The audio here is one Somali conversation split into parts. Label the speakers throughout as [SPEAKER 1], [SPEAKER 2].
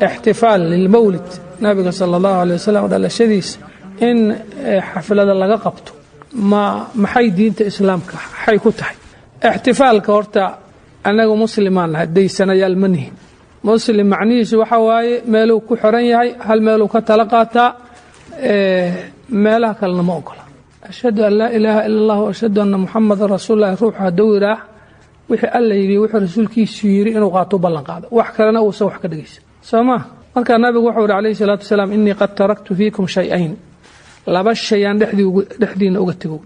[SPEAKER 1] احتفال للمولد نبي صلى الله عليه وسلم على الشديس إن حفلة لغا قبطه ما حي دينة إسلامك حي كتحي احتفال كورتا أنه مسلمان هدي سنة يالمنه مسلم معنيس وحواي مالو كحرين هل مالو كتلقاتا مالها كلنا موكلا أشهد أن لا إله إلا الله وأشهد أن محمد رسول الله روحها دورة وحي الله يري وحي رسولك يسيري إنه قاطو بلن قاعدة وحكرنا أوسا وحكدقيس سماه marka nabigu wuxuu yiri alayhi salaatu wasalaam inni qad taraktu fiikum shay'ayn laba shay'an dhexdiina uga tago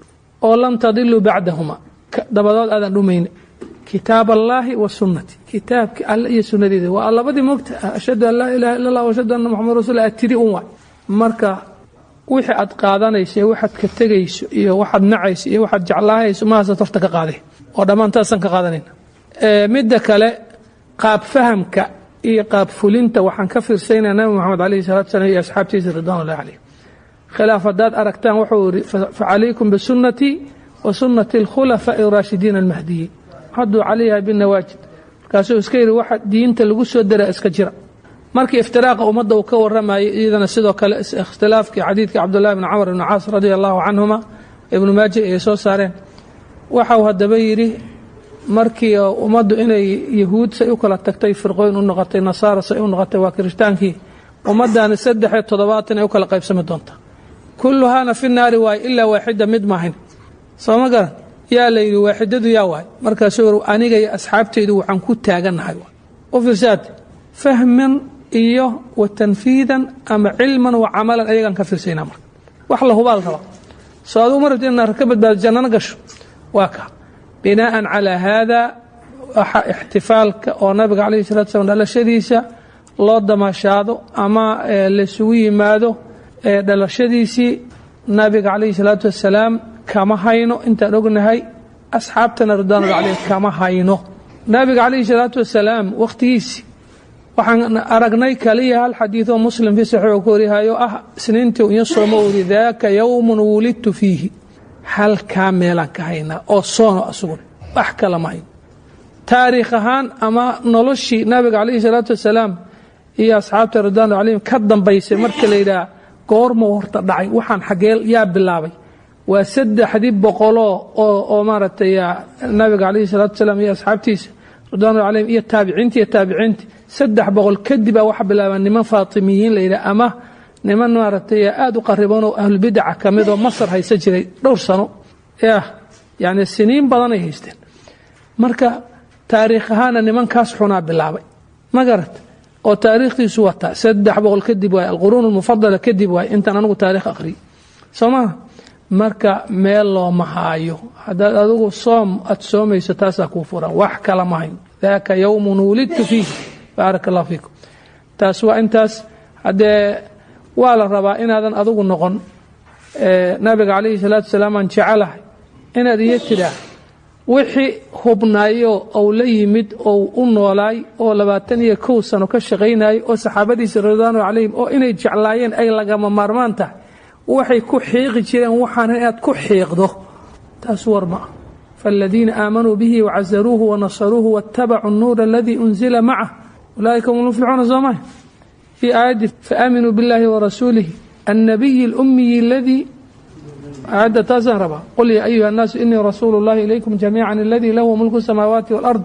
[SPEAKER 1] oo lam tadillu ba'dahuma dabadood aadan dhumayn kitaab allahi wa sunnati kitaabki alla iyo sunnadeeda waa labadii moogta ashhadu an la ilaha illa allah wa ashhadu anna muhammadar rasuulullah tiri umma marka wixii aad qaadanayso waxaad ka tagayso iyo waxaad nacayso iyo waxaad jeclaahayso ma hasa tarta ka qaaday oo dhamaantaasan ka qaadanayna midda kale qaab fahamka iyo qaab fulinta waxaan ka fiirsaynaa nabi maxamed alayhi salaatu wasalaam iyo asxaabtiisa ridwanullahi alayhim khilaafadaad aragtaan wuxuu yiri fa alaykum bi sunnati wa sunnati al-khulafa'i ar-rashidin al-mahdiyyin haddu alayha bin nawajid kaasoo iska yiri waxa diinta lagu soo daray iska jira markii iftiraaqa ummadda uu ka waramayay iyadana sidoo kale ikhtilaafkii xadiidka Abdullah ibn Umar ibn Aas radiyallahu anhuma ibn Majah ay soo saareen waxa uu hadaba yiri markii ummaddu inay yahuud say u kala tagtay firqooyin u noqotay nasaara say u noqotay waa kiristaankii ummaddan 3 ay u kala qaybsami doonta kulluhana fi naari wa illa waahida mid maahin soo ma garan yaa la yiri waahidadu yaa waay markaas uu aniga iyo asxaabtaydu waxaan ku taaganahay oo firsad fahman iyo wa tanfiidan ama ilman wa amalan ayagan ka firsayna marka wax la hubaal raba soo aad u martay in rakabad baa jannana gasho waa ka بناء على هذا احتفالك أو نبي عليه الصلاة والسلام على شديسة الله دمشاده أما لسوي ماذا على شديسي نبي عليه الصلاة والسلام كما هينو أنت رجل هاي أصحابنا رضوان عليه كما هينو نبي عليه الصلاة والسلام وقتيسي وحن أرجناي كليه الحديث مسلم في صحيح وكوريها يو سننت يصوموا ذاك يوم ولدت فيه hal kaamela ka hayna oo soono asugun wax kala ma hayn taariikh ahaan ama noloshii nabiga kaleey salaatu wasalaam iyo asxaabta radhiyallahu alayhim ka dambaysay marka la yiraahdo goormo horta dhacay waxaan xageel yaa bilaabay waa 300 oo maartay nabiga kaleey salaatu wasalaam iyo asxaabtiisa radhiyallahu alayhim iyo taabiciinti 300 kadib waxa bilaabay niman faatimiyiin la yiraahdo ama niman maartay aad u qariban oo ahlul bid'ah kamid oo Masar haysa jiray dhowr sano yani siniin badan ay haysteen marka taariikh ahaan niman kaas xuna bilaabay magarat oo taariikhdiisu wata 300 kadib way al-qurun al-mufaddala kadib way inta anagu taariikh aqri soma marka meel loo mahaayo hada adigu soom ad soomayso taas ku furan wax kala ma hayn daaka yawmun wulidtu fihi barakallahu fiikum taas waa intaas hada ولا ربا إن هذا أذوق النقن نبي عليه الصلاة والسلام أن شعله إن هذا يتلا وحي خبنايو أو ليمد أو أنولاي أو لباتني كوسا وكشغيناي أو صحابتي رضوان عليهم أو إن يجعلاين أي لقى ممرمانته وحي كحيق جيران وحانات كحيق ده تسور ما فالذين آمنوا به وعزروه ونصروه واتبعوا النور الذي أنزل معه أولئك هم المفلحون زمان في آية فآمنوا بالله ورسوله النبي الأمي الذي أعد تزهربا قل يا أيها الناس إني رسول الله إليكم جميعا الذي له ملك السماوات والأرض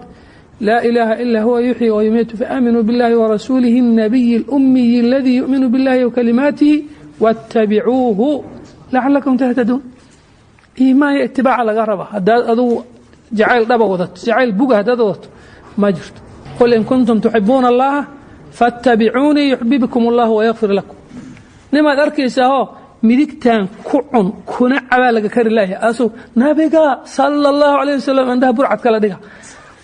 [SPEAKER 1] لا إله إلا هو يحيي ويميت فآمنوا بالله ورسوله النبي الأمي الذي يؤمن بالله وكلماته واتبعوه لعلكم تهتدون إيمان اتباع على غربة هذا جعل دبا وضت جعل بوغا هذا وضت ما جرت قل إن كنتم تحبون الله فاتبعوني يحببكم الله ويغفر لكم نما دركيسا هو ميدكتان كعن كنا عبالك كر الله اسو نبيغا صلى الله عليه وسلم عنده برعد كلا دغا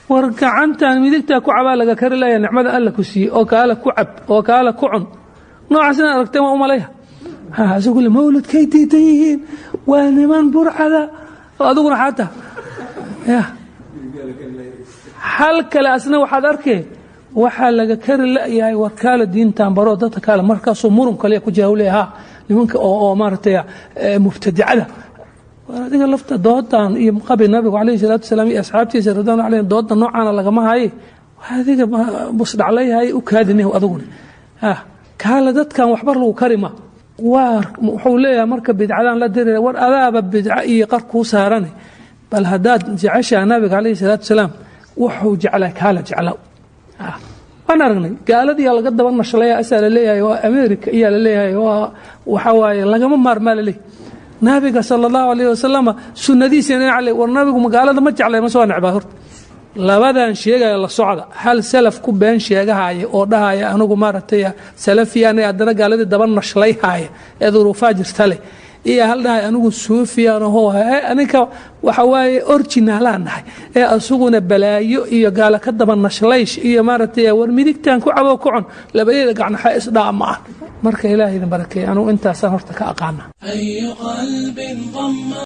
[SPEAKER 1] وركعنتان ميدكتا ku عبالك كر الله نعمده الله كسي او كاله كعب او كاله كعن نوعسنا aragtay ma umaleeya ha asoo le mawlid kaytitiin waa niman burcada aduguna xata ya hal kala asna waxaad arkay waxa laga kar laayahay warkaala diintan baro dadka kala markaas murun kale ku jaawleeha nimanka oo maartay mubtadi'ada wadiga lafta doodan iyo qabi nabiga kaleey salaatu wasalaam iyo asxaabtiisa radhiyallahu alayhim doodan noocan laga ma haye هذه مصدع عليها وكادنه وأظن كهلا دت كان وحبر له كريمة وحوليها مركب بدعان لا دري ور أذاب بدعي قرقو سهرني بل هداد جعشة النبي عليه الصلاة والسلام وحو جعله كهلا جعله أنا رغني قال ذي الله قد بنا شليا أسأل ليه وأمريكا إياه ليه وحواي لقى ممر مال ليه نبي صلى الله عليه وسلم سنة دي سنة عليه والنبي قال هذا ما جعله مسوى نعبه labadan sheegay la socda hal salaf ku been sheegahay oo dhahay anigu maartay salafiyan ay adana gaalada daban nashlay haay ee duruufaa jirtale iyo hal dhahay anigu suufiyaan oo aninka waxa waaye original aan nahay ee asuguna balaayo iyo gaala ka daban nashlays iyo maartay war midigtaan ku cabo ku cun labadeeda gacnaha isdhaama marka ilaahay barakeeyo anu intaas horta ka aqaana ay qalbin dhamma